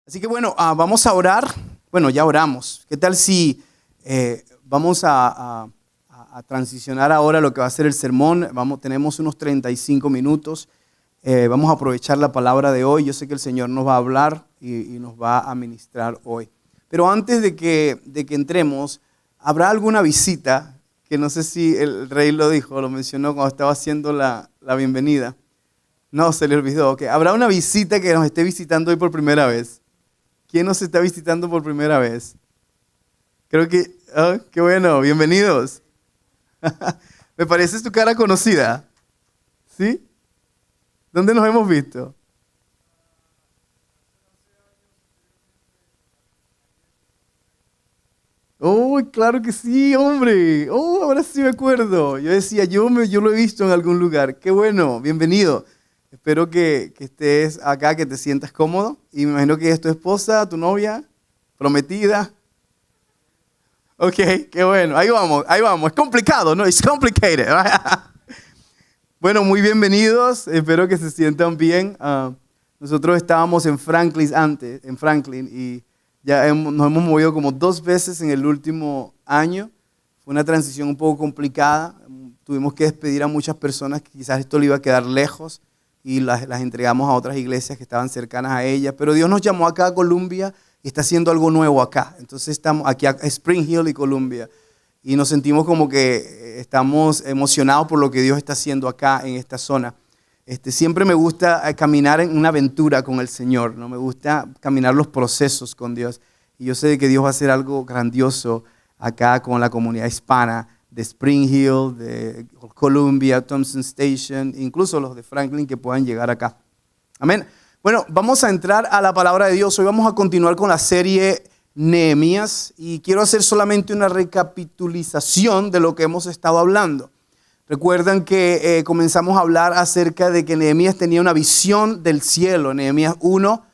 Así que bueno, vamos a orar. Bueno, ya oramos. ¿Qué tal si vamos a transicionar ahora a lo que va a ser el sermón? Tenemos unos 35 minutos. Vamos a aprovechar la palabra de hoy. Yo sé que el Señor nos va a hablar y nos va a ministrar hoy. Pero antes de que entremos, ¿habrá alguna visita? Que no sé si el rey lo dijo, lo mencionó cuando estaba haciendo la bienvenida. No, se le olvidó. Okay. ¿Habrá una visita que nos esté visitando hoy por primera vez? ¿Quién nos está visitando por primera vez? Creo que, qué bueno, bienvenidos. Me parece tu cara conocida. ¿Sí? ¿Dónde nos hemos visto? Oh, claro que sí, hombre. Oh, ahora sí me acuerdo. Yo decía, yo lo he visto en algún lugar. Qué bueno, bienvenido. Espero que estés acá, que te sientas cómodo. Y me imagino que es tu esposa, tu novia, prometida. Ok, qué bueno. Ahí vamos. Es complicado, ¿no? It's complicated. Bueno, muy bienvenidos. Espero que se sientan bien. Nosotros estábamos en Franklin, y ya nos hemos movido como 2 veces en el último año. Fue una transición un poco complicada. Tuvimos que despedir a muchas personas que quizás esto le iba a quedar lejos y las entregamos a otras iglesias que estaban cercanas a ella. Pero Dios nos llamó acá a Columbia y está haciendo algo nuevo acá. Entonces estamos aquí a Spring Hill y Columbia. Y nos sentimos como que estamos emocionados por lo que Dios está haciendo acá en esta zona. Siempre me gusta caminar en una aventura con el Señor, ¿no? Me gusta caminar los procesos con Dios. Y yo sé que Dios va a hacer algo grandioso acá con la comunidad hispana de Spring Hill, de Columbia, Thompson Station, incluso los de Franklin que puedan llegar acá. Amén. Bueno, vamos a entrar a la palabra de Dios. Hoy vamos a continuar con la serie Nehemías y quiero hacer solamente una recapitulización de lo que hemos estado hablando. Recuerdan que comenzamos a hablar acerca de que Nehemías tenía una visión del cielo. Nehemías 1,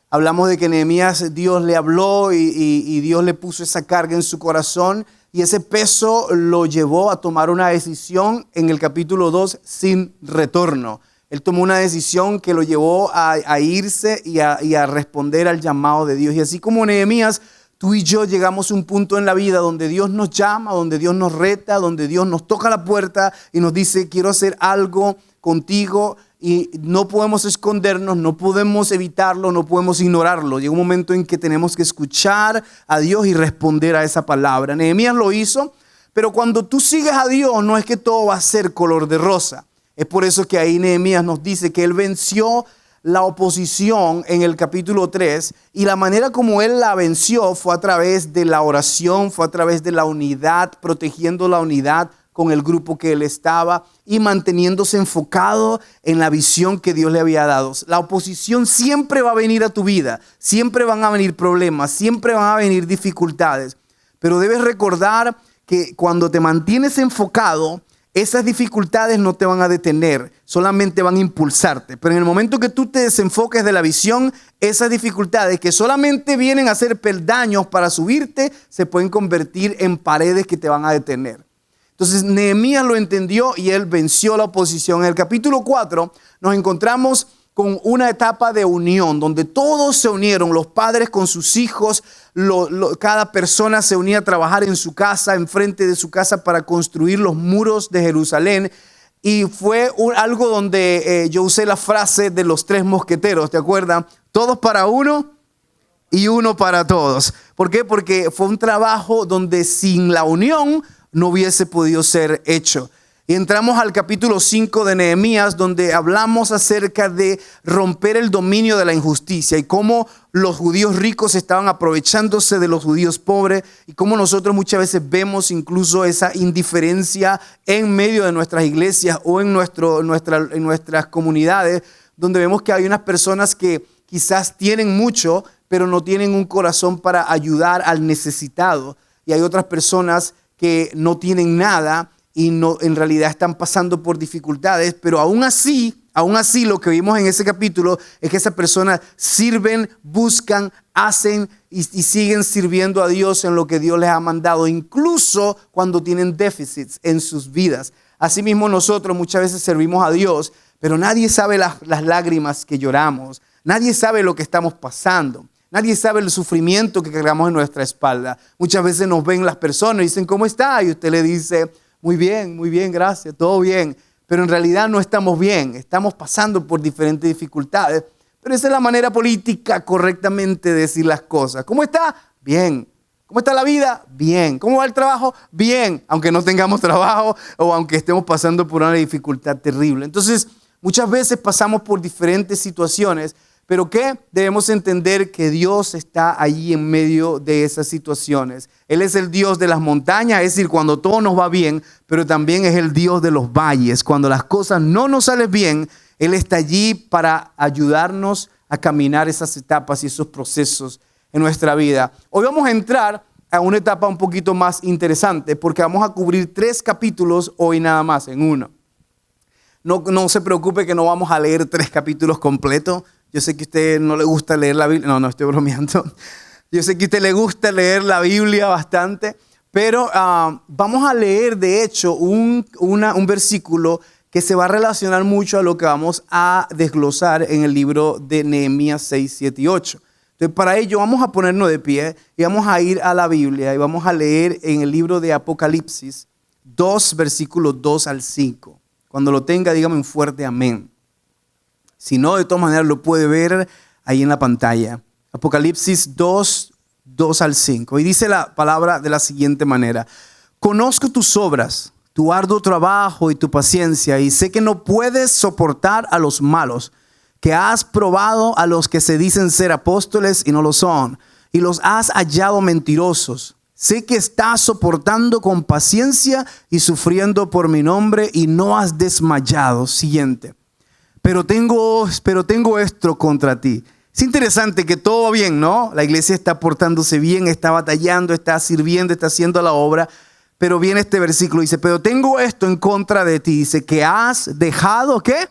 hablamos de que Nehemías, Dios le habló y Dios le puso esa carga en su corazón y ese peso lo llevó a tomar una decisión en el capítulo 2 sin retorno. Él tomó una decisión que lo llevó a irse y a responder al llamado de Dios. Y así como Nehemías, tú y yo llegamos a un punto en la vida donde Dios nos llama, donde Dios nos reta, donde Dios nos toca la puerta y nos dice, quiero hacer algo contigo. Y no podemos escondernos, no podemos evitarlo, no podemos ignorarlo. Llega un momento en que tenemos que escuchar a Dios y responder a esa palabra. Nehemías lo hizo, pero cuando tú sigues a Dios no es que todo va a ser color de rosa. Es por eso que ahí Nehemías nos dice que él venció la oposición en el capítulo 3 y la manera como él la venció fue a través de la oración, fue a través de la unidad, protegiendo la unidad con el grupo que él estaba y manteniéndose enfocado en la visión que Dios le había dado. La oposición siempre va a venir a tu vida, siempre van a venir problemas, siempre van a venir dificultades, pero debes recordar que cuando te mantienes enfocado, esas dificultades no te van a detener, solamente van a impulsarte. Pero en el momento que tú te desenfoques de la visión, esas dificultades que solamente vienen a ser peldaños para subirte, se pueden convertir en paredes que te van a detener. Entonces Nehemías lo entendió y él venció la oposición. En el capítulo 4 nos encontramos con una etapa de unión donde todos se unieron, los padres con sus hijos, cada persona se unía a trabajar en su casa, enfrente de su casa para construir los muros de Jerusalén. Y fue algo donde yo usé la frase de los 3 mosqueteros, ¿te acuerdas? Todos para uno y uno para todos. ¿Por qué? Porque fue un trabajo donde sin la unión no hubiese podido ser hecho. Y entramos al capítulo 5 de Nehemías, donde hablamos acerca de romper el dominio de la injusticia y cómo los judíos ricos estaban aprovechándose de los judíos pobres y cómo nosotros muchas veces vemos incluso esa indiferencia en medio de nuestras iglesias o en nuestras comunidades, donde vemos que hay unas personas que quizás tienen mucho, pero no tienen un corazón para ayudar al necesitado. Y hay otras personas que no tienen nada y no, en realidad están pasando por dificultades, pero aún así lo que vimos en ese capítulo es que esas personas sirven, buscan, hacen y siguen sirviendo a Dios en lo que Dios les ha mandado, incluso cuando tienen déficits en sus vidas. Asimismo nosotros muchas veces servimos a Dios, pero nadie sabe las lágrimas que lloramos, nadie sabe lo que estamos pasando. Nadie sabe el sufrimiento que cargamos en nuestra espalda. Muchas veces nos ven las personas y dicen, ¿cómo está? Y usted le dice, muy bien, gracias, todo bien. Pero en realidad no estamos bien, estamos pasando por diferentes dificultades. Pero esa es la manera política correctamente de decir las cosas. ¿Cómo está? Bien. ¿Cómo está la vida? Bien. ¿Cómo va el trabajo? Bien. Aunque no tengamos trabajo o aunque estemos pasando por una dificultad terrible. Entonces, muchas veces pasamos por diferentes situaciones, pero ¿qué? Debemos entender que Dios está allí en medio de esas situaciones. Él es el Dios de las montañas, es decir, cuando todo nos va bien, pero también es el Dios de los valles. Cuando las cosas no nos salen bien, Él está allí para ayudarnos a caminar esas etapas y esos procesos en nuestra vida. Hoy vamos a entrar a una etapa un poquito más interesante porque vamos a cubrir 3 capítulos hoy nada más en uno. No se preocupe que no vamos a leer 3 capítulos completos. Yo sé que a usted no le gusta leer la Biblia. No, estoy bromeando. Yo sé que a usted le gusta leer la Biblia bastante, pero vamos a leer de hecho un versículo que se va a relacionar mucho a lo que vamos a desglosar en el libro de Nehemías 6, 7 y 8. Entonces, para ello vamos a ponernos de pie y vamos a ir a la Biblia y vamos a leer en el libro de Apocalipsis 2, versículos 2 al 5. Cuando lo tenga, dígame un fuerte amén. Si no, de todas maneras lo puede ver ahí en la pantalla. Apocalipsis 2, 2 al 5. Y dice la palabra de la siguiente manera. Conozco tus obras, tu arduo trabajo y tu paciencia, y sé que no puedes soportar a los malos, que has probado a los que se dicen ser apóstoles y no lo son, y los has hallado mentirosos. Sé que estás soportando con paciencia y sufriendo por mi nombre y no has desmayado. Siguiente. Pero tengo esto contra ti. Es interesante que todo va bien, ¿no? La iglesia está portándose bien, está batallando, está sirviendo, está haciendo la obra. Pero viene este versículo, dice, pero tengo esto en contra de ti. Dice que has dejado, ¿qué?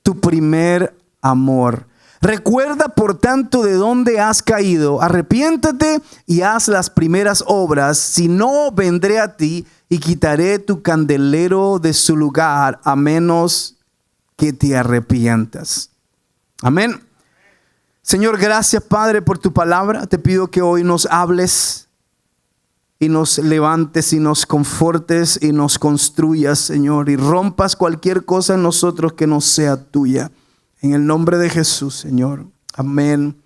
Tu primer amor. Recuerda, por tanto, de dónde has caído. Arrepiéntate y haz las primeras obras. Si no, vendré a ti y quitaré tu candelero de su lugar, a menos que te arrepientas. Amén. Señor, gracias, Padre, por tu palabra. Te pido que hoy nos hables y nos levantes y nos confortes y nos construyas, Señor, y rompas cualquier cosa en nosotros que no sea tuya. En el nombre de Jesús, Señor. Amén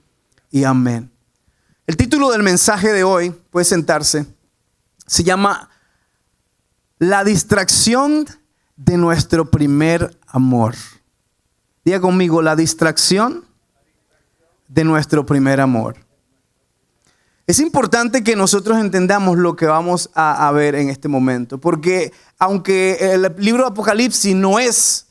y amén. El título del mensaje de hoy, puede sentarse, se llama La distracción de nuestro primer amor. Diga conmigo, la distracción de nuestro primer amor. Es importante que nosotros entendamos lo que vamos a ver en este momento, porque aunque el libro de Apocalipsis no es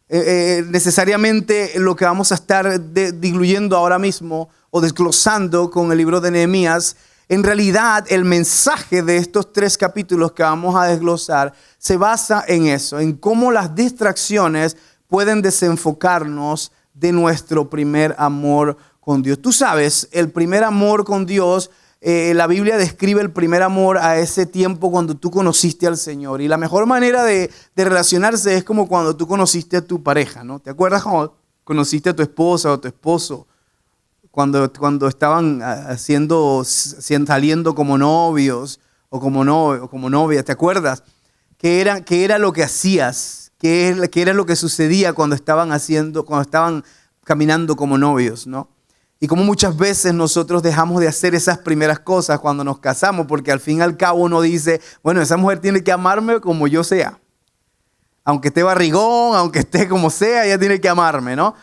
necesariamente lo que vamos a estar diluyendo ahora mismo o desglosando con el libro de Nehemías, en realidad el mensaje de estos 3 capítulos que vamos a desglosar se basa en eso, en cómo las distracciones pueden desenfocarnos de nuestro primer amor con Dios. Tú sabes, el primer amor con Dios, la Biblia describe el primer amor a ese tiempo cuando tú conociste al Señor. Y la mejor manera de relacionarse es como cuando tú conociste a tu pareja, ¿no? ¿Te acuerdas cuando conociste a tu esposa o a tu esposo? Cuando estaban saliendo como novios o como novias, ¿te acuerdas? ¿Qué era lo que hacías? ¿Qué era lo que sucedía cuando estaban caminando como novios, ¿no? Y como muchas veces nosotros dejamos de hacer esas primeras cosas cuando nos casamos, porque al fin y al cabo uno dice, bueno, esa mujer tiene que amarme como yo sea. Aunque esté barrigón, aunque esté como sea, ella tiene que amarme, ¿no?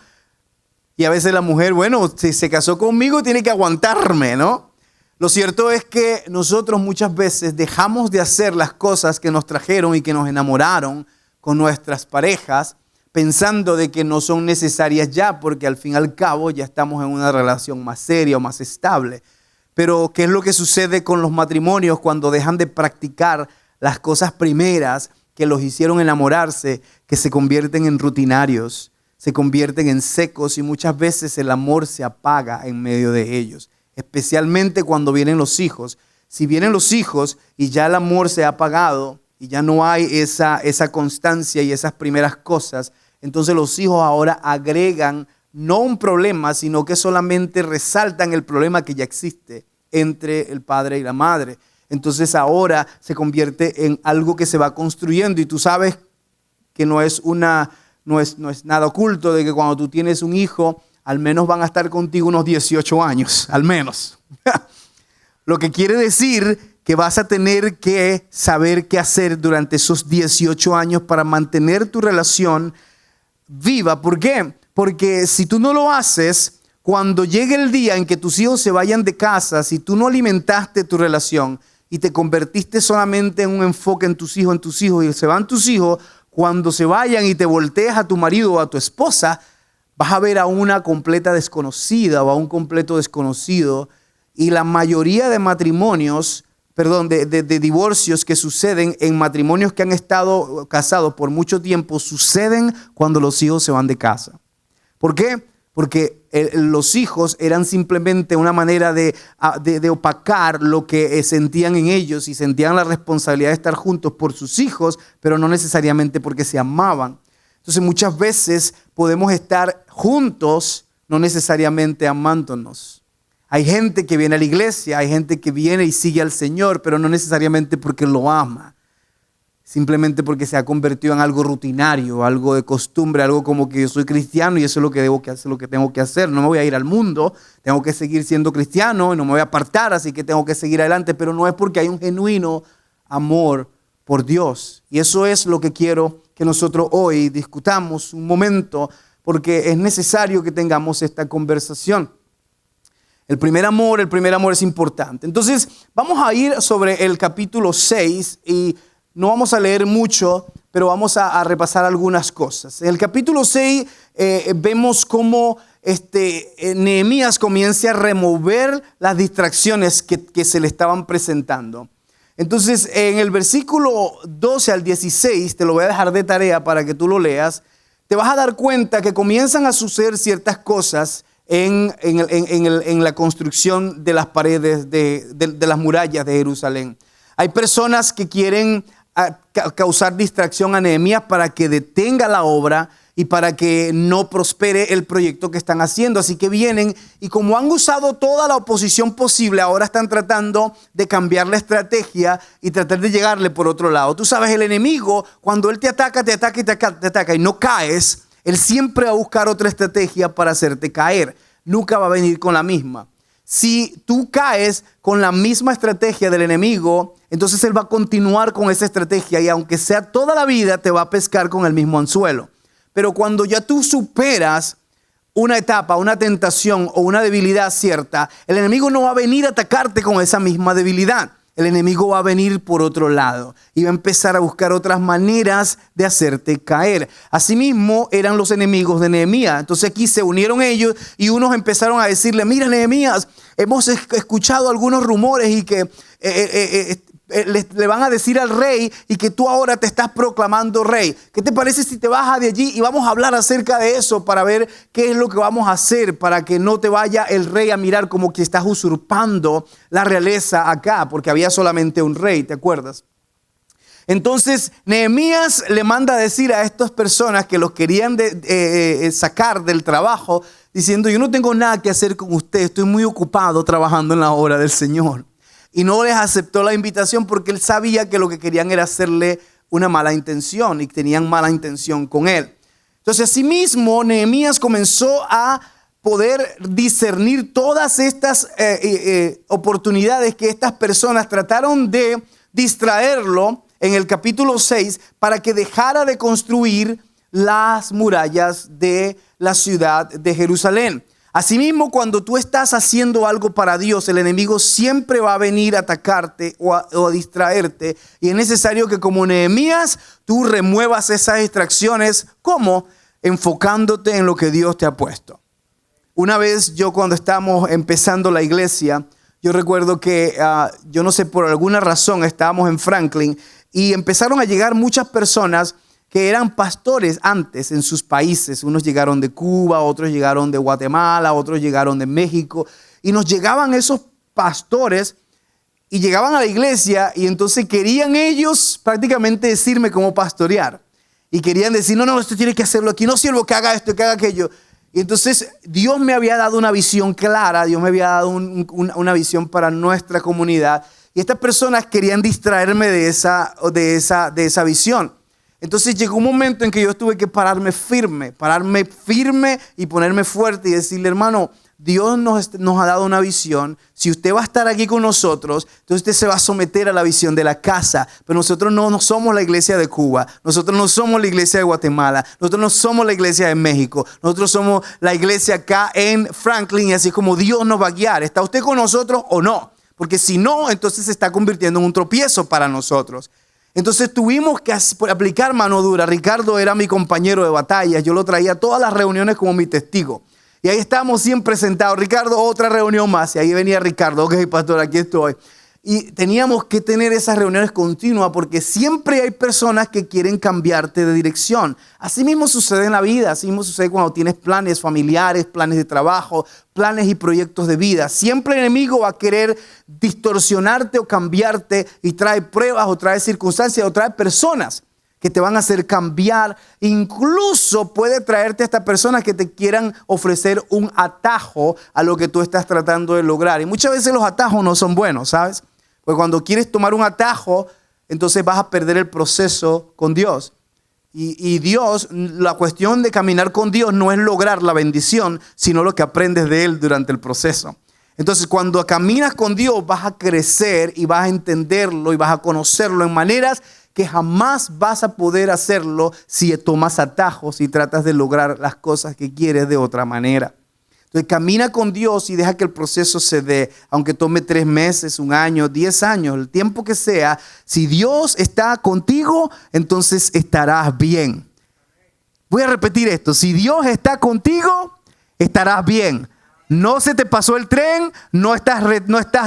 Y a veces la mujer, bueno, si se casó conmigo, tiene que aguantarme, ¿no? Lo cierto es que nosotros muchas veces dejamos de hacer las cosas que nos trajeron y que nos enamoraron con nuestras parejas, pensando de que no son necesarias ya, porque al fin y al cabo ya estamos en una relación más seria o más estable. Pero ¿qué es lo que sucede con los matrimonios cuando dejan de practicar las cosas primeras que los hicieron enamorarse, que se convierten en rutinarios, se convierten en secos y muchas veces el amor se apaga en medio de ellos? Especialmente cuando vienen los hijos. Si vienen los hijos y ya el amor se ha apagado y ya no hay esa constancia y esas primeras cosas, entonces los hijos ahora agregan no un problema, sino que solamente resaltan el problema que ya existe entre el padre y la madre. Entonces ahora se convierte en algo que se va construyendo, y tú sabes que no es nada oculto de que cuando tú tienes un hijo, al menos van a estar contigo unos 18 años, al menos. Lo que quiere decir que vas a tener que saber qué hacer durante esos 18 años para mantener tu relación viva. ¿Por qué? Porque si tú no lo haces, cuando llegue el día en que tus hijos se vayan de casa, si tú no alimentaste tu relación y te convertiste solamente en un enfoque en tus hijos y se van tus hijos, cuando se vayan y te volteas a tu marido o a tu esposa, vas a ver a una completa desconocida o a un completo desconocido. Y la mayoría de matrimonios, de divorcios que suceden en matrimonios que han estado casados por mucho tiempo, suceden cuando los hijos se van de casa. ¿Por qué? Porque los hijos eran simplemente una manera de opacar lo que sentían en ellos, y sentían la responsabilidad de estar juntos por sus hijos, pero no necesariamente porque se amaban. Entonces muchas veces podemos estar juntos, no necesariamente amándonos. Hay gente que viene a la iglesia, hay gente que viene y sigue al Señor, pero no necesariamente porque lo ama. Simplemente porque se ha convertido en algo rutinario, algo de costumbre, algo como que yo soy cristiano y eso es lo que debo que hacer, lo que tengo que hacer. No me voy a ir al mundo, tengo que seguir siendo cristiano y no me voy a apartar, así que tengo que seguir adelante. Pero no es porque hay un genuino amor por Dios. Y eso es lo que quiero que nosotros hoy discutamos un momento, porque es necesario que tengamos esta conversación. El primer amor es importante. Entonces, vamos a ir sobre el capítulo 6 y no vamos a leer mucho, pero vamos a repasar algunas cosas. En el capítulo 6 vemos cómo Nehemías comienza a remover las distracciones que se le estaban presentando. Entonces, en el versículo 12 al 16, te lo voy a dejar de tarea para que tú lo leas, te vas a dar cuenta que comienzan a suceder ciertas cosas en la construcción de las paredes de las murallas de Jerusalén. Hay personas que quieren causar distracción a Nehemías para que detenga la obra y para que no prospere el proyecto que están haciendo. Así que vienen y, como han usado toda la oposición posible, ahora están tratando de cambiar la estrategia y tratar de llegarle por otro lado. Tú sabes, el enemigo, cuando él te ataca y no caes, él siempre va a buscar otra estrategia para hacerte caer. Nunca va a venir con la misma. Si tú caes con la misma estrategia del enemigo, entonces él va a continuar con esa estrategia y aunque sea toda la vida, te va a pescar con el mismo anzuelo. Pero cuando ya tú superas una etapa, una tentación o una debilidad cierta, el enemigo no va a venir a atacarte con esa misma debilidad. El enemigo va a venir por otro lado y va a empezar a buscar otras maneras de hacerte caer. Asimismo, eran los enemigos de Nehemías. Entonces aquí se unieron ellos y unos empezaron a decirle: mira, Nehemías, hemos escuchado algunos rumores y que le van a decir al rey y que tú ahora te estás proclamando rey. ¿Qué te parece si te bajas de allí y vamos a hablar acerca de eso para ver qué es lo que vamos a hacer para que no te vaya el rey a mirar como que estás usurpando la realeza acá? Porque había solamente un rey, ¿te acuerdas? Entonces Nehemías le manda a decir a estas personas que los querían sacar del trabajo, diciendo: yo no tengo nada que hacer con ustedes, estoy muy ocupado trabajando en la obra del Señor. Y no les aceptó la invitación porque él sabía que lo que querían era hacerle una mala intención y tenían mala intención con él. Entonces, asimismo, Nehemías comenzó a poder discernir todas estas oportunidades que estas personas trataron de distraerlo en el capítulo 6 para que dejara de construir las murallas de la ciudad de Jerusalén. Asimismo, cuando tú estás haciendo algo para Dios, el enemigo siempre va a venir a atacarte o a distraerte. Y es necesario que, como Nehemías, tú remuevas esas distracciones. ¿Cómo? Enfocándote en lo que Dios te ha puesto. Una vez yo, cuando estábamos empezando la iglesia, yo recuerdo que, yo no sé, por alguna razón estábamos en Franklin y empezaron a llegar muchas personas que eran pastores antes en sus países. Unos llegaron de Cuba, otros llegaron de Guatemala, otros llegaron de México. Y nos llegaban esos pastores y llegaban a la iglesia y entonces querían ellos prácticamente decirme cómo pastorear. Y querían decir: no, esto tiene que hacerlo aquí, no sirvo que haga esto, que haga aquello. Y entonces Dios me había dado una visión clara, Dios me había dado una visión para nuestra comunidad. Y estas personas querían distraerme de esa visión. Entonces llegó un momento en que yo tuve que pararme firme y ponerme fuerte y decirle, hermano, Dios nos ha dado una visión. Si usted va a estar aquí con nosotros, entonces usted se va a someter a la visión de la casa. Pero nosotros no somos la iglesia de Cuba. Nosotros no somos la iglesia de Guatemala. Nosotros no somos la iglesia de México. Nosotros somos la iglesia acá en Franklin. Y así como Dios nos va a guiar. ¿Está usted con nosotros o no? Porque si no, entonces se está convirtiendo en un tropiezo para nosotros. Entonces tuvimos que aplicar mano dura. Ricardo era mi compañero de batalla. Yo lo traía a todas las reuniones como mi testigo. Y ahí estábamos siempre sentados. Ricardo, otra reunión más. Y ahí venía Ricardo. Ok, pastor, aquí estoy. Y teníamos que tener esas reuniones continuas porque siempre hay personas que quieren cambiarte de dirección. Así mismo sucede en la vida. Así mismo sucede cuando tienes planes familiares, planes de trabajo, planes y proyectos de vida. Siempre el enemigo va a querer distorsionarte o cambiarte y trae pruebas o trae circunstancias o trae personas que te van a hacer cambiar. Incluso puede traerte hasta personas que te quieran ofrecer un atajo a lo que tú estás tratando de lograr. Y muchas veces los atajos no son buenos, ¿sabes? Porque cuando quieres tomar un atajo, entonces vas a perder el proceso con Dios. Y Dios, la cuestión de caminar con Dios no es lograr la bendición, sino lo que aprendes de Él durante el proceso. Entonces, cuando caminas con Dios, vas a crecer y vas a entenderlo y vas a conocerlo en maneras que jamás vas a poder hacerlo si tomas atajos y tratas de lograr las cosas que quieres de otra manera. Entonces camina con Dios y deja que el proceso se dé, aunque tome 3 meses, 1 año, 10 años, el tiempo que sea. Si Dios está contigo, entonces estarás bien. Voy a repetir esto, si Dios está contigo, estarás bien. No se te pasó el tren, no estás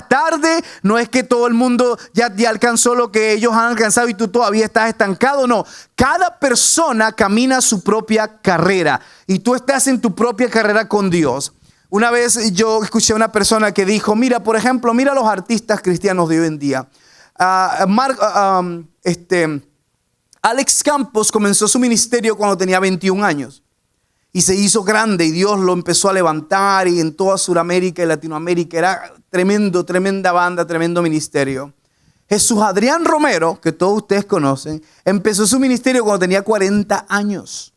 tarde, no es que todo el mundo ya alcanzó lo que ellos han alcanzado y tú todavía estás estancado, no. Cada persona camina su propia carrera y tú estás en tu propia carrera con Dios. Una vez yo escuché a una persona que dijo, mira, por ejemplo, mira los artistas cristianos de hoy en día. Alex Campos comenzó su ministerio cuando tenía 21 años. Y se hizo grande y Dios lo empezó a levantar y en toda Sudamérica y Latinoamérica era tremenda banda, tremendo ministerio. Jesús Adrián Romero, que todos ustedes conocen, empezó su ministerio cuando tenía 40 años.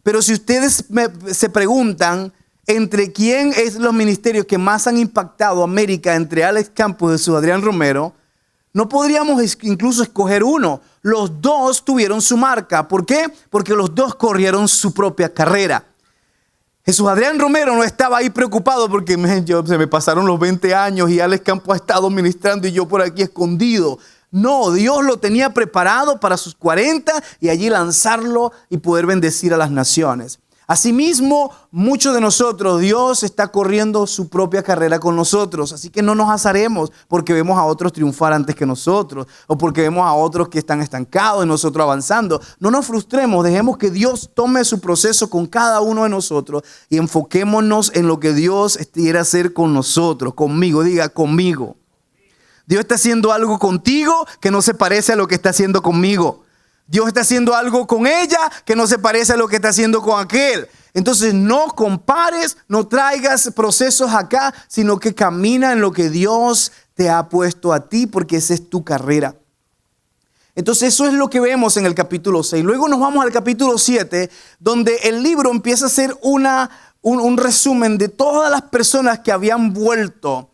Pero si ustedes se preguntan entre quién es los ministerios que más han impactado a América, entre Alex Campos y Jesús Adrián Romero, no podríamos incluso escoger uno. Los dos tuvieron su marca. ¿Por qué? Porque los dos corrieron su propia carrera. Jesús Adrián Romero no estaba ahí preocupado porque se me pasaron los 20 años y Alex Campos ha estado ministrando y yo por aquí escondido. No, Dios lo tenía preparado para sus 40 y allí lanzarlo y poder bendecir a las naciones. Asimismo, muchos de nosotros, Dios está corriendo su propia carrera con nosotros. Así que no nos azaremos porque vemos a otros triunfar antes que nosotros o porque vemos a otros que están estancados y nosotros avanzando. No nos frustremos, dejemos que Dios tome su proceso con cada uno de nosotros y enfoquémonos en lo que Dios quiere hacer con nosotros, conmigo, diga conmigo. Dios está haciendo algo contigo que no se parece a lo que está haciendo conmigo. Dios está haciendo algo con ella que no se parece a lo que está haciendo con aquel. Entonces no compares, no traigas procesos acá, sino que camina en lo que Dios te ha puesto a ti porque esa es tu carrera. Entonces eso es lo que vemos en el capítulo 6. Luego nos vamos al capítulo 7, donde el libro empieza a ser un resumen de todas las personas que habían vuelto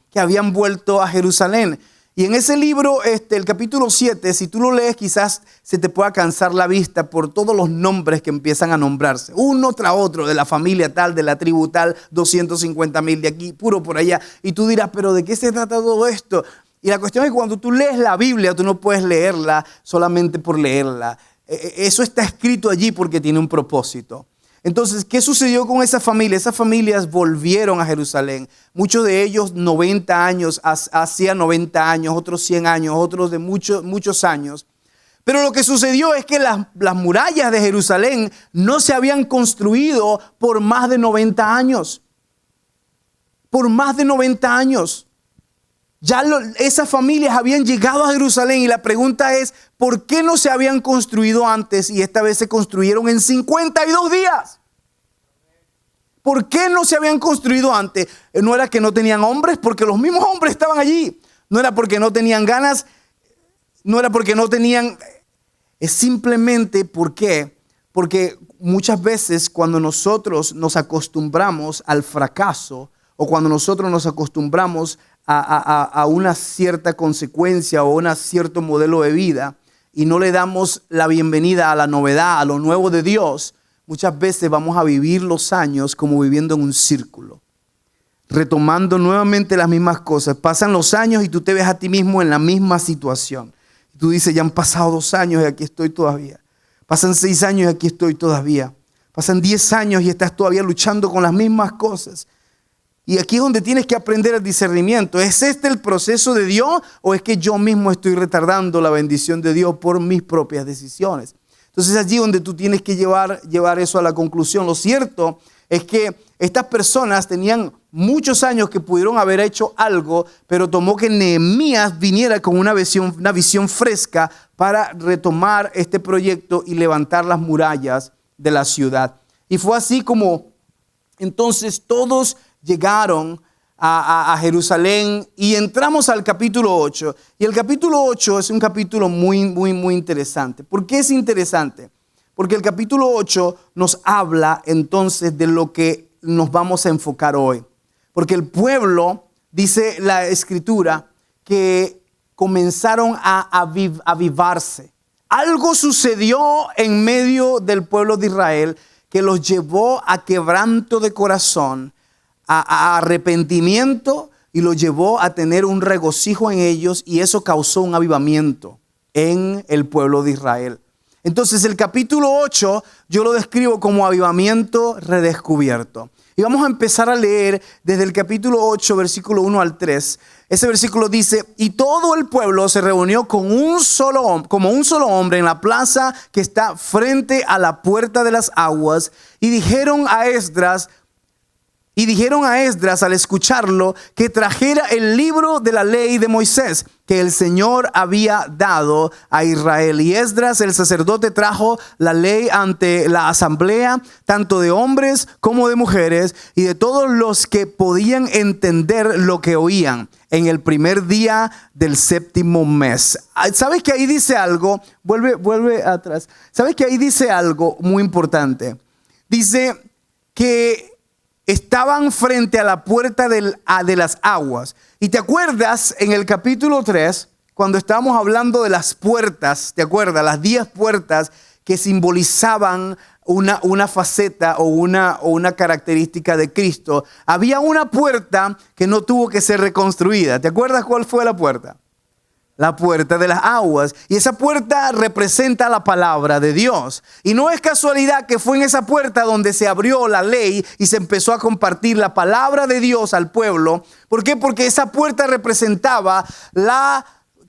a Jerusalén. Y en ese libro, el capítulo 7, si tú lo lees, quizás se te pueda cansar la vista por todos los nombres que empiezan a nombrarse. Uno tras otro, de la familia tal, de la tribu tal, 250,000 de aquí, puro por allá. Y tú dirás, ¿pero de qué se trata todo esto? Y la cuestión es que cuando tú lees la Biblia, tú no puedes leerla solamente por leerla. Eso está escrito allí porque tiene un propósito. Entonces, ¿qué sucedió con esa familia? Esas familias volvieron a Jerusalén. Muchos de ellos 90 años, hacía 90 años, otros 100 años, otros de muchos años. Pero lo que sucedió es que las murallas de Jerusalén no se habían construido por más de 90 años. Por más de 90 años. Ya esas familias habían llegado a Jerusalén y la pregunta es, ¿por qué no se habían construido antes y esta vez se construyeron en 52 días? ¿Por qué no se habían construido antes? No era que no tenían hombres, porque los mismos hombres estaban allí. No era porque no tenían ganas, no era porque no tenían... Es simplemente porque muchas veces cuando nosotros nos acostumbramos al fracaso o cuando nosotros nos acostumbramos a una cierta consecuencia o a un cierto modelo de vida y no le damos la bienvenida a la novedad, a lo nuevo de Dios, muchas veces vamos a vivir los años como viviendo en un círculo, retomando nuevamente las mismas cosas. Pasan los años y tú te ves a ti mismo en la misma situación. Tú dices, ya han pasado 2 años y aquí estoy todavía. Pasan 6 años y aquí estoy todavía. Pasan 10 años y estás todavía luchando con las mismas cosas. Y aquí es donde tienes que aprender el discernimiento. ¿Es este el proceso de Dios o es que yo mismo estoy retardando la bendición de Dios por mis propias decisiones? Entonces allí donde tú tienes que llevar eso a la conclusión. Lo cierto es que estas personas tenían muchos años que pudieron haber hecho algo, pero tomó que Nehemías viniera con una visión fresca para retomar este proyecto y levantar las murallas de la ciudad. Y fue así como entonces todos llegaron a Jerusalén y entramos al capítulo 8. Y el capítulo 8 es un capítulo muy interesante. ¿Por qué es interesante? Porque el capítulo 8 nos habla entonces de lo que nos vamos a enfocar hoy. Porque el pueblo, dice la escritura, que comenzaron a avivarse. Algo sucedió en medio del pueblo de Israel que los llevó a quebranto de corazón, a arrepentimiento y los llevó a tener un regocijo en ellos y eso causó un avivamiento en el pueblo de Israel. Entonces el capítulo 8 yo lo describo como avivamiento redescubierto. Y vamos a empezar a leer desde el capítulo 8, versículo 1 al 3. Ese versículo dice, y todo el pueblo se reunió como un solo hombre en la plaza que está frente a la puerta de las aguas y dijeron a Esdras al escucharlo que trajera el libro de la ley de Moisés que el Señor había dado a Israel. Y Esdras el sacerdote trajo la ley ante la asamblea, tanto de hombres como de mujeres, y de todos los que podían entender lo que oían en el primer día del 7º mes. ¿Sabes que ahí dice algo? Vuelve atrás. ¿Sabes que ahí dice algo muy importante? Dice que estaban frente a la puerta de las aguas. Y te acuerdas en el capítulo 3, cuando estábamos hablando de las puertas, ¿te acuerdas? Las 10 puertas que simbolizaban una faceta o una característica de Cristo. Había una puerta que no tuvo que ser reconstruida. ¿Te acuerdas cuál fue la puerta? La puerta de las aguas. Y esa puerta representa la palabra de Dios. Y no es casualidad que fue en esa puerta donde se abrió la ley y se empezó a compartir la palabra de Dios al pueblo. ¿Por qué? Porque esa puerta representaba la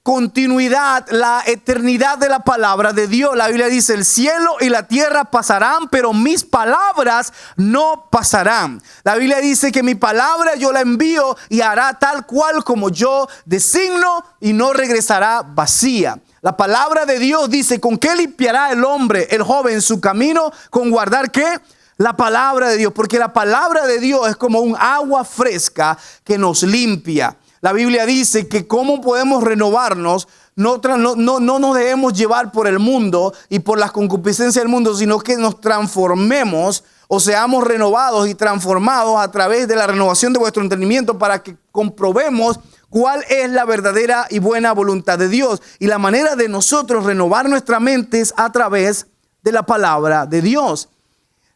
continuidad, la eternidad de la palabra de Dios. La Biblia dice, el cielo y la tierra pasarán, pero mis palabras no pasarán. La Biblia dice que mi palabra yo la envío y hará tal cual como yo designo y no regresará vacía. La palabra de Dios dice, ¿con qué limpiará el hombre, el joven, su camino? ¿Con guardar qué? La palabra de Dios, porque la palabra de Dios es como un agua fresca que nos limpia. La Biblia dice que cómo podemos renovarnos, no nos debemos llevar por el mundo y por las concupiscencias del mundo, sino que nos transformemos o seamos renovados y transformados a través de la renovación de vuestro entendimiento para que comprobemos cuál es la verdadera y buena voluntad de Dios. Y la manera de nosotros renovar nuestra mente es a través de la palabra de Dios.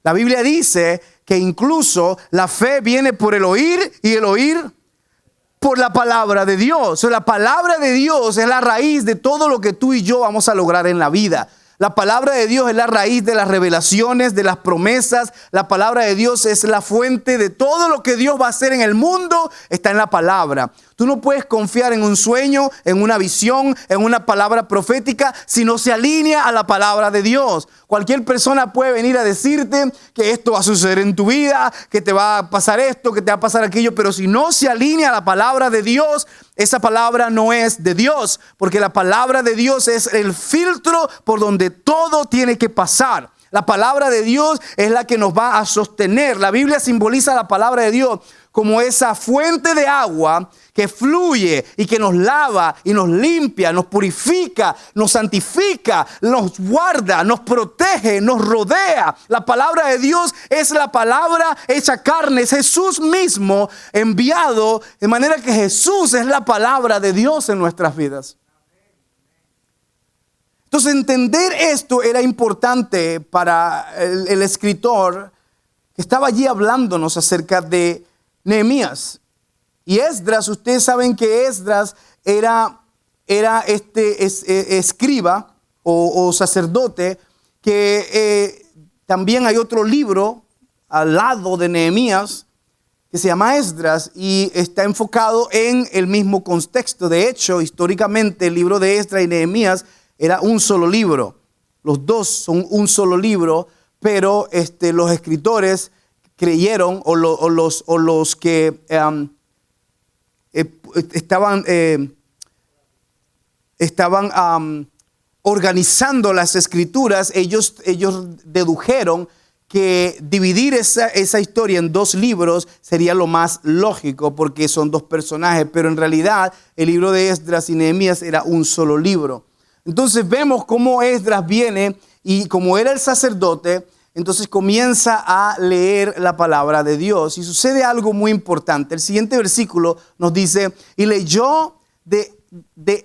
La Biblia dice que incluso la fe viene por el oír y el oír por la palabra de Dios. La palabra de Dios es la raíz de todo lo que tú y yo vamos a lograr en la vida. La palabra de Dios es la raíz de las revelaciones, de las promesas. La palabra de Dios es la fuente de todo lo que Dios va a hacer en el mundo. Está en la palabra. Tú no puedes confiar en un sueño, en una visión, en una palabra profética si no se alinea a la palabra de Dios. Cualquier persona puede venir a decirte que esto va a suceder en tu vida, que te va a pasar esto, que te va a pasar aquello, pero si no se alinea a la palabra de Dios, esa palabra no es de Dios, porque la palabra de Dios es el filtro por donde todo tiene que pasar. La palabra de Dios es la que nos va a sostener. La Biblia simboliza la palabra de Dios como esa fuente de agua que fluye y que nos lava y nos limpia, nos purifica, nos santifica, nos guarda, nos protege, nos rodea. La palabra de Dios es la palabra hecha carne, es Jesús mismo enviado, de manera que Jesús es la palabra de Dios en nuestras vidas. Entonces, entender esto era importante para el escritor que estaba allí hablándonos acerca de Nehemías. Y Esdras, ustedes saben que Esdras era escriba o sacerdote, que también hay otro libro al lado de Nehemías que se llama Esdras y está enfocado en el mismo contexto. De hecho, históricamente el libro de Esdras y Nehemías era un solo libro. Los dos son un solo libro, pero los escritores creyeron o los que estaban organizando las escrituras, ellos dedujeron que dividir esa historia en dos libros sería lo más lógico porque son dos personajes, pero en realidad el libro de Esdras y Nehemías era un solo libro. Entonces vemos cómo Esdras viene y como era el sacerdote, entonces comienza a leer la palabra de Dios y sucede algo muy importante. El siguiente versículo nos dice, y leyó de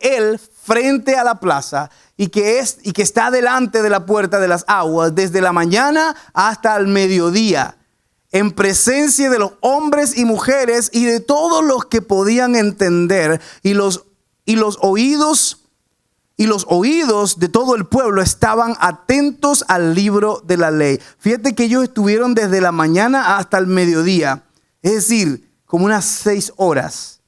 él frente a la plaza y que está delante de la puerta de las aguas desde la mañana hasta el mediodía, en presencia de los hombres y mujeres y de todos los que podían entender y los oídos de todo el pueblo estaban atentos al libro de la ley. Fíjate que ellos estuvieron desde la mañana hasta el mediodía, es decir, como unas 6 horas,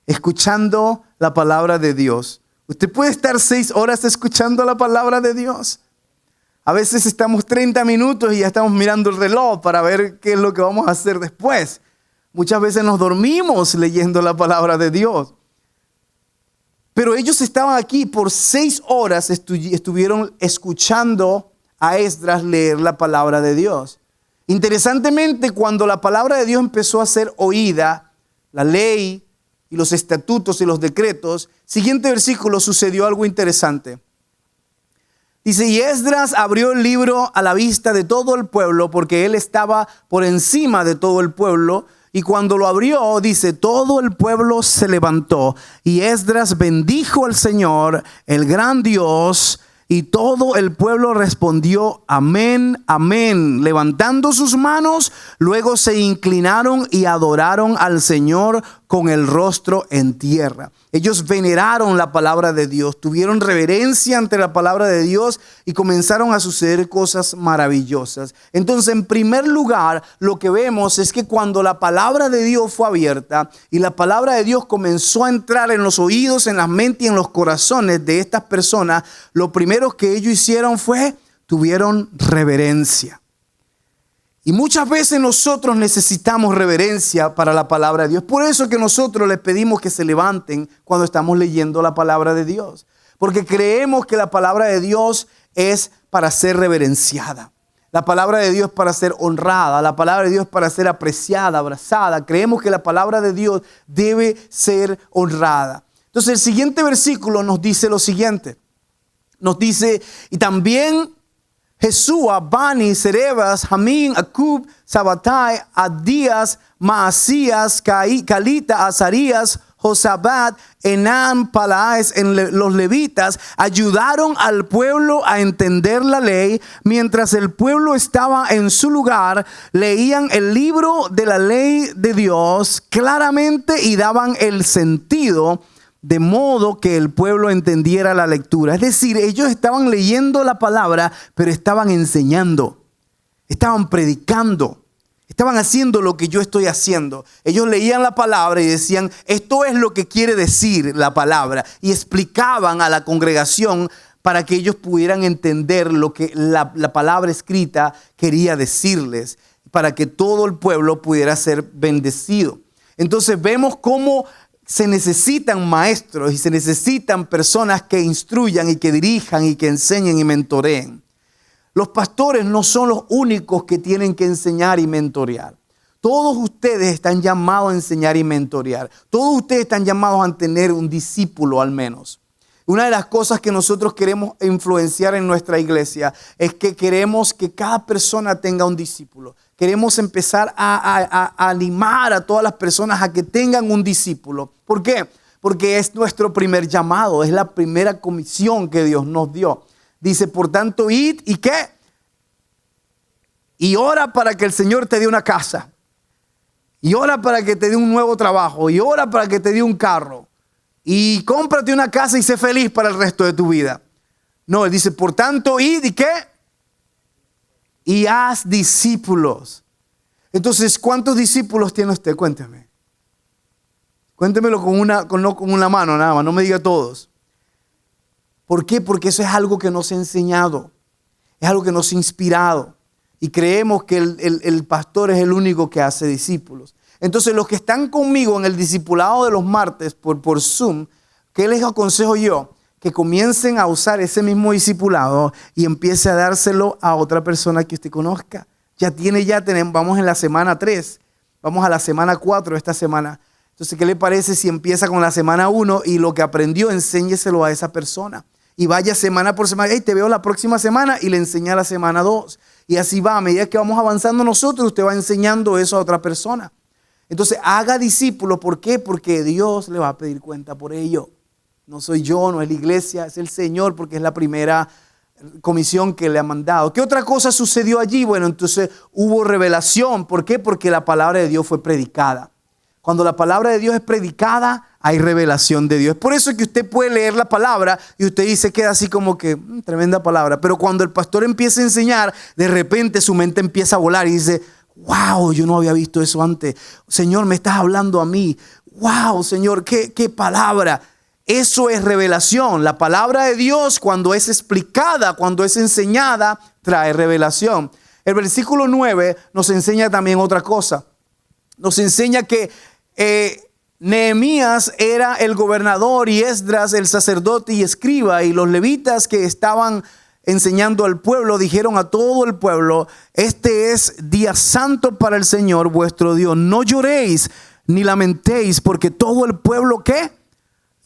escuchando la palabra de Dios. Usted puede estar 6 horas escuchando la palabra de Dios. A veces estamos 30 minutos y ya estamos mirando el reloj para ver qué es lo que vamos a hacer después. Muchas veces nos dormimos leyendo la palabra de Dios. Pero ellos estaban aquí por 6 horas, estuvieron escuchando a Esdras leer la palabra de Dios. Interesantemente, cuando la palabra de Dios empezó a ser oída, la ley y los estatutos y los decretos, siguiente versículo sucedió algo interesante. Dice, y Esdras abrió el libro a la vista de todo el pueblo, porque él estaba por encima de todo el pueblo. Y cuando lo abrió, dice, todo el pueblo se levantó y Esdras bendijo al Señor, el gran Dios, y todo el pueblo respondió, amén, amén, levantando sus manos. Luego se inclinaron y adoraron al Señor con el rostro en tierra. Ellos veneraron la palabra de Dios, tuvieron reverencia ante la palabra de Dios y comenzaron a suceder cosas maravillosas. Entonces, en primer lugar, lo que vemos es que cuando la palabra de Dios fue abierta y la palabra de Dios comenzó a entrar en los oídos, en las mentes y en los corazones de estas personas, lo primero que ellos hicieron tuvieron reverencia. Y muchas veces nosotros necesitamos reverencia para la palabra de Dios. Por eso que nosotros les pedimos que se levanten cuando estamos leyendo la palabra de Dios. Porque creemos que la palabra de Dios es para ser reverenciada. La palabra de Dios es para ser honrada. La palabra de Dios es para ser apreciada, abrazada. Creemos que la palabra de Dios debe ser honrada. Entonces el siguiente versículo nos dice lo siguiente. Nos dice, y también Jesúa, Bani, Serebas, Jamín, Acub, Sabatai, Adías, Maasías, Calita, Azarías, Josabat, Enán, Palaes, los levitas, ayudaron al pueblo a entender la ley. Mientras el pueblo estaba en su lugar, leían el libro de la ley de Dios claramente y daban el sentido, de modo que el pueblo entendiera la lectura. Es decir, ellos estaban leyendo la palabra, pero estaban enseñando, estaban predicando, estaban haciendo lo que yo estoy haciendo. Ellos leían la palabra y decían, esto es lo que quiere decir la palabra. Y explicaban a la congregación para que ellos pudieran entender lo que la palabra escrita quería decirles, para que todo el pueblo pudiera ser bendecido. Entonces vemos cómo se necesitan maestros y se necesitan personas que instruyan y que dirijan y que enseñen y mentoreen. Los pastores no son los únicos que tienen que enseñar y mentorear. Todos ustedes están llamados a enseñar y mentorear. Todos ustedes están llamados a tener un discípulo al menos. Una de las cosas que nosotros queremos influenciar en nuestra iglesia es que queremos que cada persona tenga un discípulo. Queremos empezar a animar a todas las personas a que tengan un discípulo. ¿Por qué? Porque es nuestro primer llamado, es la primera comisión que Dios nos dio. Dice, por tanto, id y ¿qué? Y ora para que el Señor te dé una casa. Y ora para que te dé un nuevo trabajo. Y ora para que te dé un carro. Y cómprate una casa y sé feliz para el resto de tu vida. No, él dice, por tanto, id y ¿qué? Y haz discípulos. Entonces, ¿cuántos discípulos tiene usted? Cuénteme. Cuéntemelo con una mano nada más, no me diga todos. ¿Por qué? Porque eso es algo que nos ha enseñado. Es algo que nos ha inspirado. Y creemos que el pastor es el único que hace discípulos. Entonces, los que están conmigo en el discipulado de los martes por Zoom, ¿qué les aconsejo yo? Que comiencen a usar ese mismo discipulado y empiece a dárselo a otra persona que usted conozca. Vamos en la semana 3, vamos a la semana 4 esta semana. Entonces, ¿qué le parece si empieza con la semana 1 y lo que aprendió, enséñeselo a esa persona? Y vaya semana por semana, hey, te veo la próxima semana y le enseña la semana 2. Y así va, a medida que vamos avanzando nosotros, usted va enseñando eso a otra persona. Entonces, haga discípulos. ¿Por qué? Porque Dios le va a pedir cuenta por ello. No soy yo, no es la iglesia, es el Señor, porque es la primera comisión que le ha mandado. ¿Qué otra cosa sucedió allí? Bueno, entonces hubo revelación. ¿Por qué? Porque la palabra de Dios fue predicada. Cuando la palabra de Dios es predicada, hay revelación de Dios. Es por eso que usted puede leer la palabra y usted se queda así como que, tremenda palabra. Pero cuando el pastor empieza a enseñar, de repente su mente empieza a volar y dice, wow, yo no había visto eso antes. Señor, me estás hablando a mí. Wow, Señor, qué palabra. Eso es revelación. La palabra de Dios, cuando es explicada, cuando es enseñada, trae revelación. El versículo 9 nos enseña también otra cosa. Nos enseña que Nehemías era el gobernador y Esdras el sacerdote y escriba, y los levitas que estaban enseñando al pueblo dijeron a todo el pueblo, este es día santo para el Señor vuestro Dios. No lloréis ni lamentéis, porque todo el pueblo ¿qué?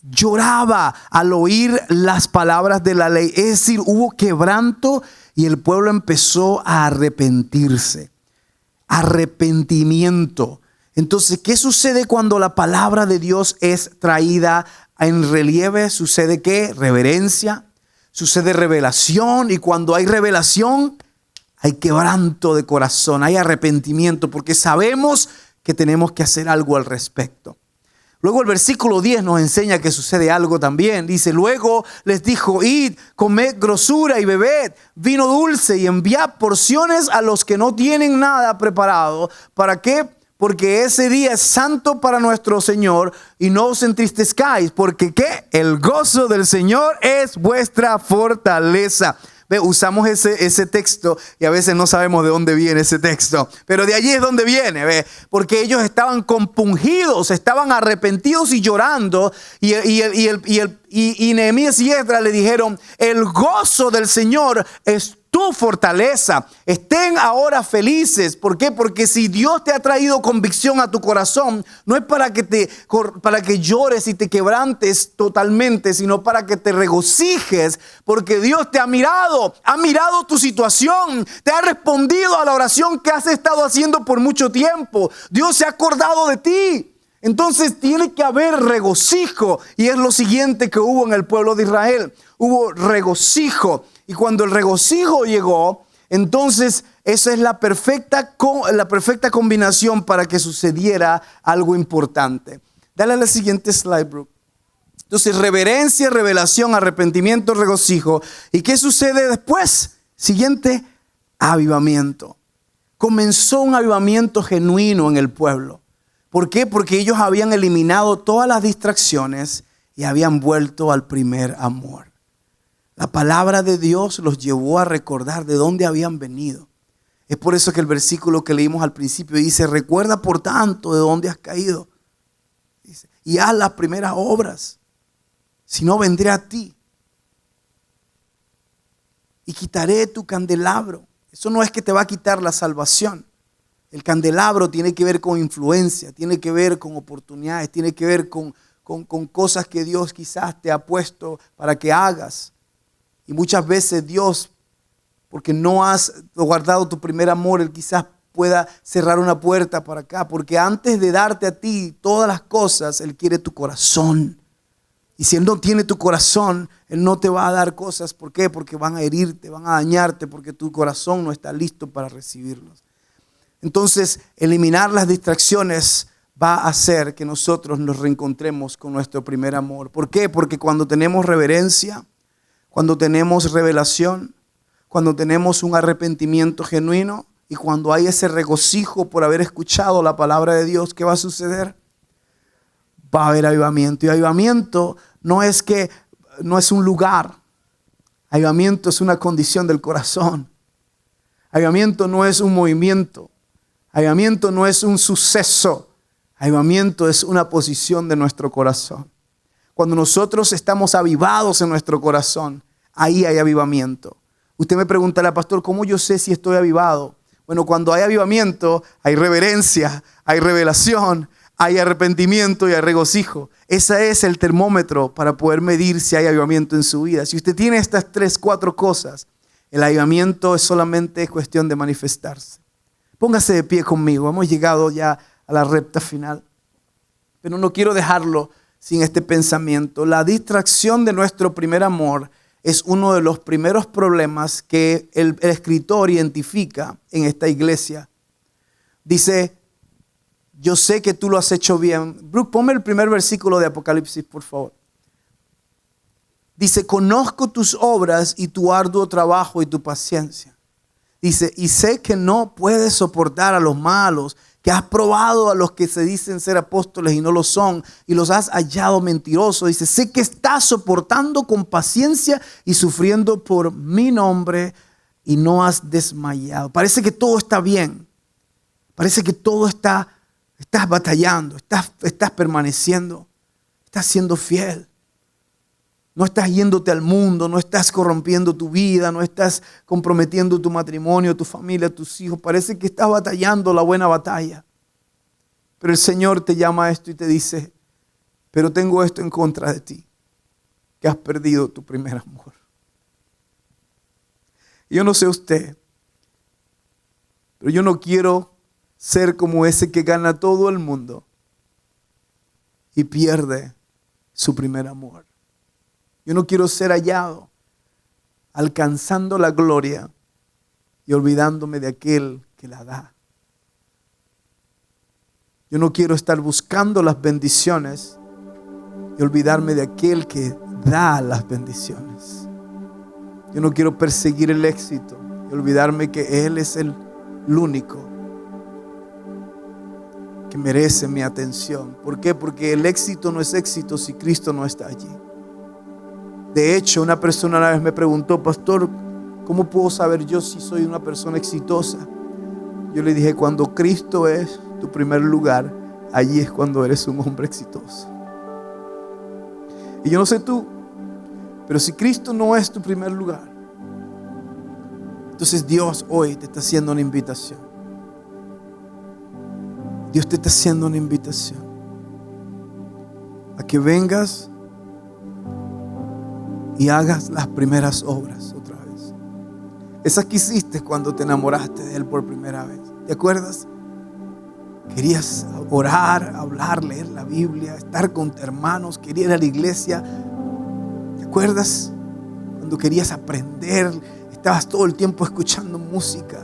Lloraba al oír las palabras de la ley. Es decir, hubo quebranto y el pueblo empezó a arrepentirse. Arrepentimiento. Entonces, ¿qué sucede cuando la palabra de Dios es traída en relieve? Sucede ¿qué? Reverencia, sucede revelación, y cuando hay revelación hay quebranto de corazón, hay arrepentimiento, porque sabemos que tenemos que hacer algo al respecto. Luego el versículo 10 nos enseña que sucede algo también. Dice, luego les dijo, id, comed grosura y bebed vino dulce y enviad porciones a los que no tienen nada preparado. ¿Para qué? Porque ese día es santo para nuestro Señor, y no os entristezcáis, porque ¿qué? El gozo del Señor es vuestra fortaleza. Ve, usamos ese texto y a veces no sabemos de dónde viene ese texto, pero de allí es donde viene, ve, porque ellos estaban compungidos, estaban arrepentidos y llorando, y Nehemías y Esdras le dijeron, el gozo del Señor es tu fortaleza. Estén ahora felices. ¿Por qué? Porque si Dios te ha traído convicción a tu corazón, no es para que llores y te quebrantes totalmente, sino para que te regocijes, porque Dios te ha mirado tu situación, te ha respondido a la oración que has estado haciendo por mucho tiempo. Dios se ha acordado de ti. Entonces tiene que haber regocijo, y es lo siguiente que hubo en el pueblo de Israel. Hubo regocijo. Y cuando el regocijo llegó, entonces esa es la perfecta combinación para que sucediera algo importante. Dale a la siguiente slide, Brooke. Entonces, reverencia, revelación, arrepentimiento, regocijo. ¿Y qué sucede después? Siguiente, avivamiento. Comenzó un avivamiento genuino en el pueblo. ¿Por qué? Porque ellos habían eliminado todas las distracciones y habían vuelto al primer amor. La palabra de Dios los llevó a recordar de dónde habían venido. Es por eso que el versículo que leímos al principio dice, recuerda por tanto de dónde has caído. Dice, y haz las primeras obras, si no vendré a ti. y quitaré tu candelabro. Eso no es que te va a quitar la salvación. El candelabro tiene que ver con influencia, tiene que ver con oportunidades, tiene que ver con cosas que Dios quizás te ha puesto para que hagas. Y muchas veces Dios, porque no has guardado tu primer amor, Él quizás pueda cerrar una puerta para acá. Porque antes de darte a ti todas las cosas, Él quiere tu corazón. Y si Él no tiene tu corazón, Él no te va a dar cosas. ¿Por qué? Porque van a herirte, van a dañarte, porque tu corazón no está listo para recibirlos. Entonces, eliminar las distracciones va a hacer que nosotros nos reencontremos con nuestro primer amor. ¿Por qué? Porque cuando tenemos reverencia, cuando tenemos revelación, cuando tenemos un arrepentimiento genuino y cuando hay ese regocijo por haber escuchado la palabra de Dios, ¿qué va a suceder? Va a haber avivamiento. Y avivamiento no es un lugar. Avivamiento es una condición del corazón. Avivamiento no es un movimiento. Avivamiento no es un suceso. Avivamiento es una posición de nuestro corazón. Cuando nosotros estamos avivados en nuestro corazón, ahí hay avivamiento. Usted me preguntará, pastor, ¿cómo yo sé si estoy avivado? Bueno, cuando hay avivamiento, hay reverencia, hay revelación, hay arrepentimiento y hay regocijo. Ese es el termómetro para poder medir si hay avivamiento en su vida. Si usted tiene estas 3, 4 cosas, el avivamiento es solamente cuestión de manifestarse. Póngase de pie conmigo. Hemos llegado ya a la recta final. Pero no quiero dejarlo sin este pensamiento. La distracción de nuestro primer amor es uno de los primeros problemas que el escritor identifica en esta iglesia. Dice, yo sé que tú lo has hecho bien. Brooke, ponme el primer versículo de Apocalipsis, por favor. Dice, conozco tus obras y tu arduo trabajo y tu paciencia. Dice, y sé que no puedes soportar a los malos, que has probado a los que se dicen ser apóstoles y no lo son, y los has hallado mentirosos. Dice, sé que estás soportando con paciencia y sufriendo por mi nombre y no has desmayado. Parece que todo está bien. Parece que todo estás batallando, estás permaneciendo, estás siendo fiel. No estás yéndote al mundo, no estás corrompiendo tu vida, no estás comprometiendo tu matrimonio, tu familia, tus hijos. Parece que estás batallando la buena batalla. Pero el Señor te llama a esto y te dice, pero tengo esto en contra de ti, que has perdido tu primer amor. Yo no sé usted, pero yo no quiero ser como ese que gana todo el mundo y pierde su primer amor. Yo no quiero ser hallado alcanzando la gloria y olvidándome de aquel que la da. Yo no quiero estar buscando las bendiciones y olvidarme de aquel que da las bendiciones. Yo no quiero perseguir el éxito y olvidarme que Él es el único que merece mi atención. ¿Por qué? Porque el éxito no es éxito si Cristo no está allí. De hecho, una persona una vez me preguntó, pastor, ¿cómo puedo saber yo si soy una persona exitosa? Yo le dije, cuando Cristo es tu primer lugar, allí es cuando eres un hombre exitoso. Y yo no sé tú, pero si Cristo no es tu primer lugar, entonces Dios hoy te está haciendo una invitación. Dios te está haciendo una invitación a que vengas y hagas las primeras obras otra vez. Esas que hiciste cuando te enamoraste de Él por primera vez. ¿Te acuerdas? Querías orar, hablar, leer la Biblia, estar con hermanos, querías ir a la iglesia. ¿Te acuerdas? Cuando querías aprender, estabas todo el tiempo escuchando música,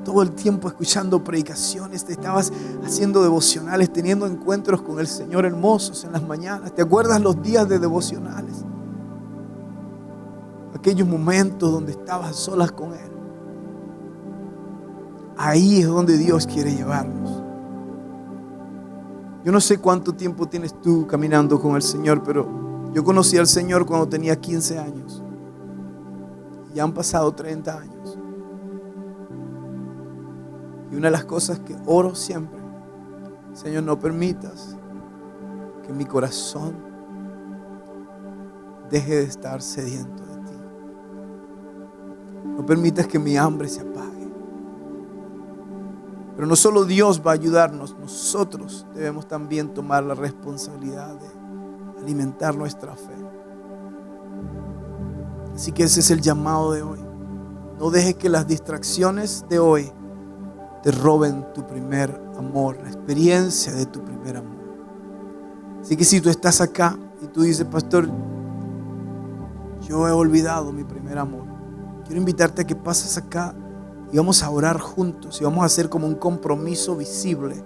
todo el tiempo escuchando predicaciones, te estabas haciendo devocionales, teniendo encuentros con el Señor hermosos en las mañanas. ¿Te acuerdas los días de devocionales? Aquellos momentos donde estabas solas con Él. Ahí es donde Dios quiere llevarnos. Yo no sé cuánto tiempo tienes tú caminando con el Señor, pero yo conocí al Señor cuando tenía 15 años. Ya han pasado 30 años. Y una de las cosas que oro siempre, Señor, no permitas que mi corazón deje de estar sediento de ti. No permitas que mi hambre se apague. Pero no solo Dios va a ayudarnos, nosotros debemos también tomar la responsabilidad de alimentar nuestra fe. Así que ese es el llamado de hoy. No dejes que las distracciones de hoy te roben tu primer amor, la experiencia de tu primer amor. Así que si tú estás acá y tú dices, pastor, yo he olvidado mi primer amor, quiero invitarte a que pases acá y vamos a orar juntos y vamos a hacer como un compromiso visible.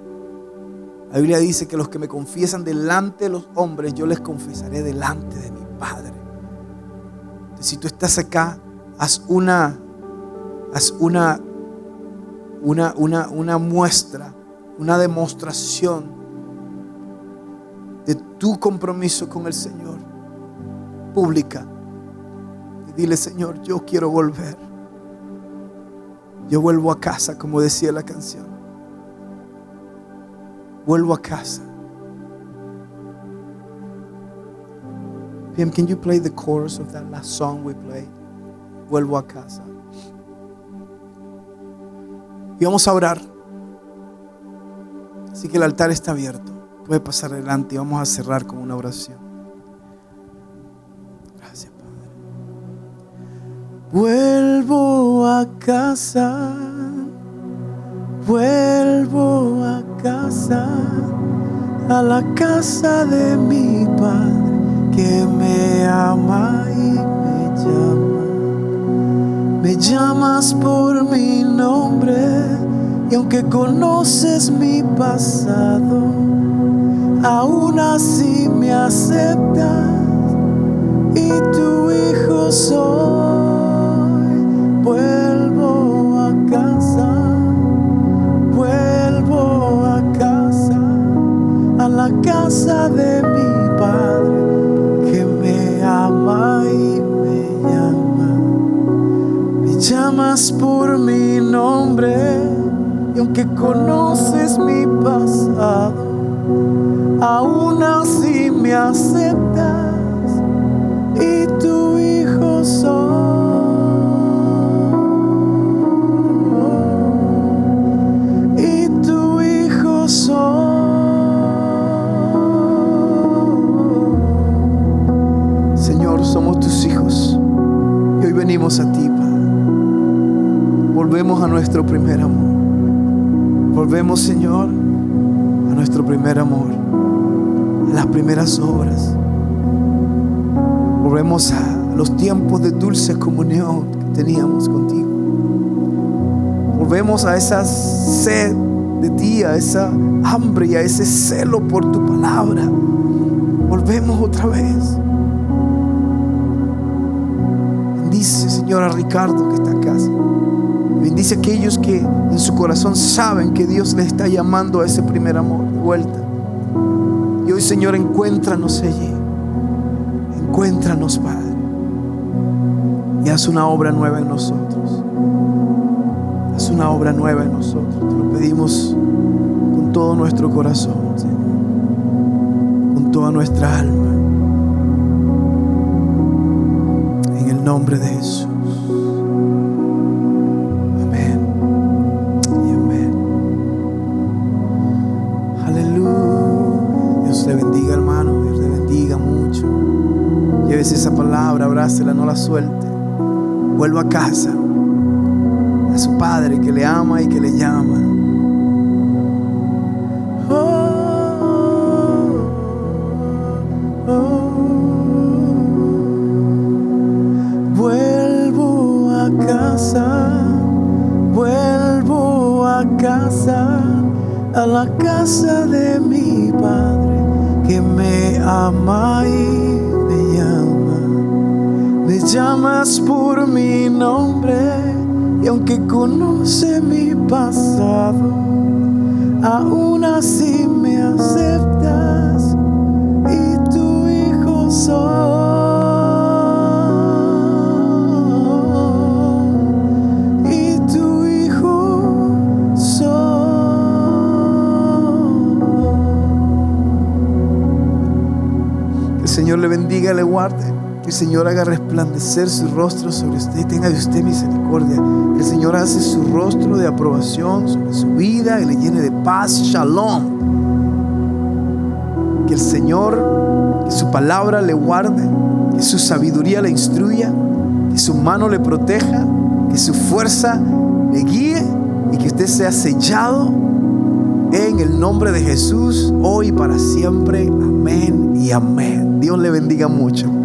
La Biblia dice que los que me confiesan delante de los hombres, yo les confesaré delante de mi Padre. Entonces, si tú estás acá, haz una muestra, una demostración de tu compromiso con el Señor, pública. Y dile, Señor, yo quiero volver. Yo vuelvo a casa, como decía la canción. Vuelvo a casa. PM, can you play the chorus of that last song we played? Vuelvo a casa. Y vamos a orar. Así que el altar está abierto. Puede pasar adelante y vamos a cerrar con una oración. Gracias, Padre. Vuelvo a casa. Vuelvo a casa. A la casa de mi Padre que me ama y me llama. Me llamas por mi nombre y aunque conoces mi pasado, aún así me aceptas y tu hijo soy. Vuelvo a casa, vuelvo a casa, a la casa de mi Padre que me ama y me llama. Me llamas por mi nombre y aunque conoces mi pasado, aún así me aceptas y tu hijo soy. Y tu hijo soy. Señor, somos tus hijos y hoy venimos a ti, Padre. Volvemos a nuestro primer amor. Volvemos, Señor, a nuestro primer amor, a las primeras obras. Volvemos a los tiempos de dulce comunión que teníamos contigo. Volvemos a esa sed de ti, a esa hambre y a ese celo por tu palabra. Volvemos otra vez. Bendice, Señor, a Ricardo que está acá. Bendice a aquellos que en su corazón saben que Dios les está llamando a ese primer amor de vuelta. Y hoy, Señor, encuéntranos allí. Encuéntranos, Padre. Y haz una obra nueva en nosotros. Haz una obra nueva en nosotros. Te lo pedimos con todo nuestro corazón, Señor. Con toda nuestra alma. En el nombre de Jesús. Esa palabra, abrácela, no la suelte. Vuelva a casa, a su Padre que le ama y que le llama. Vuelvo a casa, vuelvo a casa, a la casa de mi Padre que me ama y me llama. Me llamas por mi nombre y aunque conoce mi pasado, aún así me aceptas y tu hijo soy. Y tu hijo soy. Que el Señor le bendiga y le guarde. Que el Señor haga resplandecer su rostro sobre usted y tenga de usted misericordia. Que el Señor hace su rostro de aprobación sobre su vida y le llene de paz. Shalom. Que el Señor, que su palabra le guarde, que su sabiduría le instruya, que su mano le proteja, que su fuerza le guíe y que usted sea sellado en el nombre de Jesús hoy y para siempre. Amén y amén. Dios le bendiga mucho.